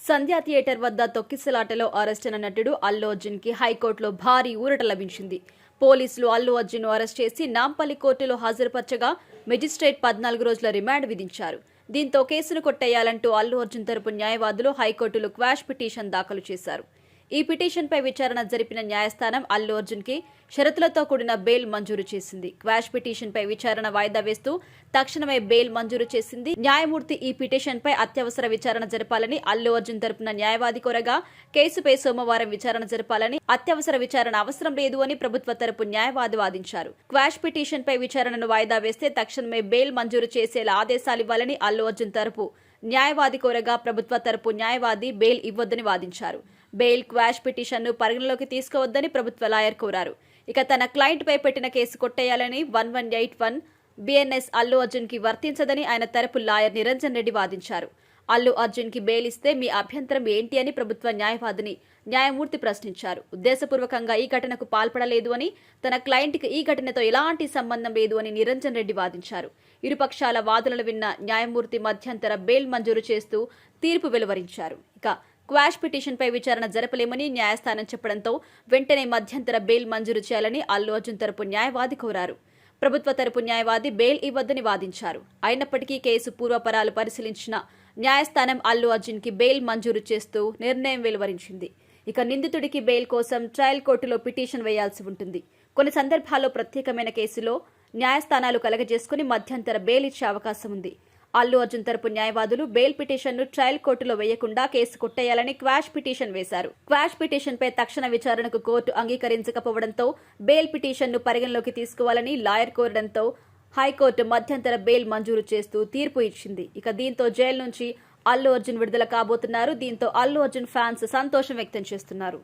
సంధ్యా theatre వద్ద తొక్కిసలాటలో అరెస్టైన నటుడు అల్లు అర్జున్ కి హైకోర్టులో భారీ ఊరట లభించింది. పోలీసులు అల్లు అర్జున్ ను అరెస్ట్ చేసి నాంపల్లి కోర్టులో హాజరుపరచగా మెజిస్ట్రేట్ 14 రోజుల రిమాండ్ విధించారు. దీంతో కేసును కొట్టేయాలంటూ అల్లు అర్జున్ తరపు న్యాయవాదులు హైకోర్టులో క్వాష్ పిటిషన్ దాఖలు చేశారు. ఈ పిటిషన్పై విచారణ జరిపిన న్యాయస్థానం అల్లు అర్జున్ కి షరతులతో కూడిన బెయిల్ మంజూరు చేసింది. క్వాష్ పిటిషన్పై విచారణ వాయిదా వేస్తూ తక్షణమే బెయిల్ మంజూరు చేసింది. న్యాయమూర్తి ఈ పిటిషన్పై అత్యవసర విచారణ జరపాలని అల్లు అర్జున్ తరపున న్యాయవాది కోరగా, కేసుపై సోమవారం విచారణ జరపాలని, అత్యవసర విచారణ అవసరం లేదు అని ప్రభుత్వ తరపు న్యాయవాది వాదించారు. క్వాష్ పిటిషన్పై విచారణను వాయిదా వేస్తే తక్షణమే బెయిల్ మంజూరు చేసేలా ఆదేశాలివ్వాలని అల్లు అర్జున్ తరపు న్యాయవాది కోరగా, ప్రభుత్వ తరపు న్యాయవాది బెయిల్ ఇవ్వొద్దని వాదించారు. బెయిల్ క్వాష్ పిటిషన్ను పరిగణలోకి తీసుకోవద్దని ప్రభుత్వ లాయర్ కోరారు. ఇక తన క్లయింట్ పై పెట్టిన కేసు కొట్టేయాలని 1181 బిఎన్ఎస్ అల్లు అర్జున్ కి వర్తించదని ఆయన తరపు లాయర్ నిరంజన్ రెడ్డి వాదించారు. అల్లు అర్జున్ కి బెయిల్ ఇస్తే మీ అభ్యంతరం ఏంటి అని ప్రభుత్వ న్యాయవాదిని న్యాయమూర్తి ప్రశ్నించారు. ఉద్దేశపూర్వకంగా ఈ ఘటనకు పాల్పడలేదు అని, తన క్లయింట్ కి ఈ ఘటనతో ఎలాంటి సంబంధం లేదు అని నిరంజన్ రెడ్డి వాదించారు. ఇరుపక్షాల వాదనలు విన్న న్యాయమూర్తి మధ్యంతర బెయిల్ మంజూరు చేస్తూ తీర్పు వెలువరించారు. ఇక క్వాష్ పిటిషన్పై విచారణ జరపలేమని న్యాయస్థానం చెప్పడంతో వెంటనే మధ్యంతర బెయిల్ మంజూరు చేయాలని అల్లు అర్జున్ తరపు న్యాయవాది కోరారు. ప్రభుత్వ తరపు న్యాయవాది బెయిల్ ఇవ్వొద్దని వాదించారు. అయినప్పటికీ కేసు పూర్వపరాలు పరిశీలించిన న్యాయస్థానం అల్లు అర్జున్ కి బెయిల్ మంజూరు చేస్తూ నిర్ణయం వెలువరించింది. ఇక నిందితుడికి బెయిల్ కోసం ట్రయల్ కోర్టులో పిటిషన్ వేయాల్సి ఉంటుంది. కొన్ని సందర్భాల్లో ప్రత్యేకమైన కేసులో న్యాయస్థానాలు కలగజేసుకుని మధ్యంతర బెయిల్ ఇచ్చే అవకాశం ఉంది. అల్లు అర్జున్ తరపు న్యాయవాదులు బెయిల్ పిటిషన్ను ట్రయల్ కోర్టులో వేయకుండా కేసు కొట్టేయాలని క్వాష్ పిటిషన్ వేశారు. క్వాష్ పిటిషన్పై తక్షణ విచారణకు కోర్టు అంగీకరించకపోవడంతో బెయిల్ పిటిషన్ను పరిగణలోకి తీసుకోవాలని లాయర్ కోరడంతో హైకోర్టు మధ్యంతర బెయిల్ మంజూరు చేస్తూ తీర్పు ఇచ్చింది. ఇక దీంతో జైలు నుంచి అల్లు అర్జున్ విడుదల కాబోతున్నారు. దీంతో అల్లు అర్జున్ ఫ్యాన్స్ సంతోషం వ్యక్తం చేస్తున్నారు.